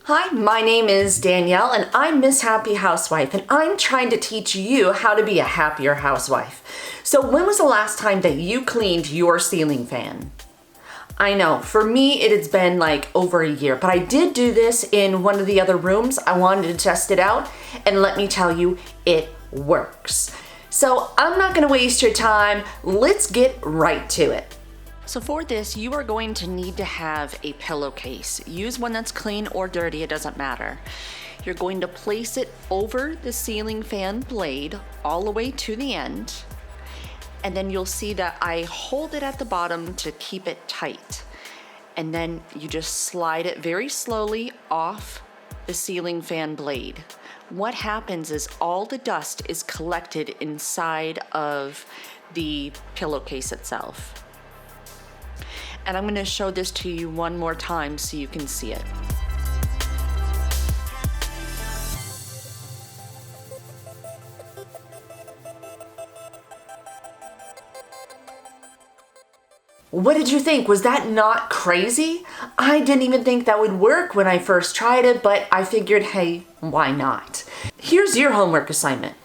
Hi, my name is Danielle and I'm Miss Happy Housewife and I'm trying to teach you how to be a happier housewife. So when was the last time that you cleaned your ceiling fan? I know, for me it has been like over a year, but I did do this in one of the other rooms. I wanted to test it out and let me tell you, it works. So I'm not gonna waste your time, let's get right to it. So for this, you are going to need to have a pillowcase. Use one that's clean or dirty, it doesn't matter. You're going to place it over the ceiling fan blade all the way to the end. And then you'll see that I hold it at the bottom to keep it tight. And then you just slide it very slowly off the ceiling fan blade. What happens is all the dust is collected inside of the pillowcase itself. And I'm going to show this to you one more time so you can see it. What did you think? Was that not crazy? I didn't even think that would work when I first tried it, but I figured, hey, why not? Here's your homework assignment.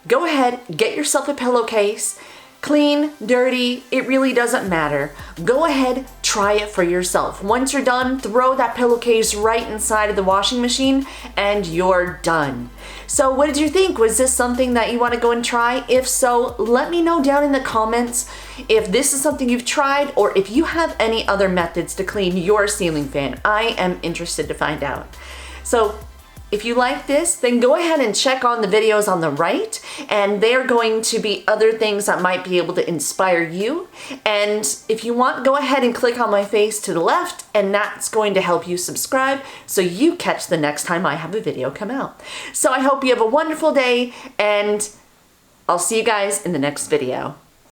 Go ahead, get yourself a pillowcase. Clean, dirty, it really doesn't matter. Go ahead, try it for yourself. Once you're done, throw that pillowcase right inside of the washing machine and you're done. So what did you think? Was this something that you want to go and try? If so, let me know down in the comments if this is something you've tried or if you have any other methods to clean your ceiling fan. I am interested to find out. So if you like this, then go ahead and check on the videos on the right, and they're going to be other things that might be able to inspire you. And if you want, go ahead and click on my face to the left, and that's going to help you subscribe so you catch the next time I have a video come out. So I hope you have a wonderful day, and I'll see you guys in the next video.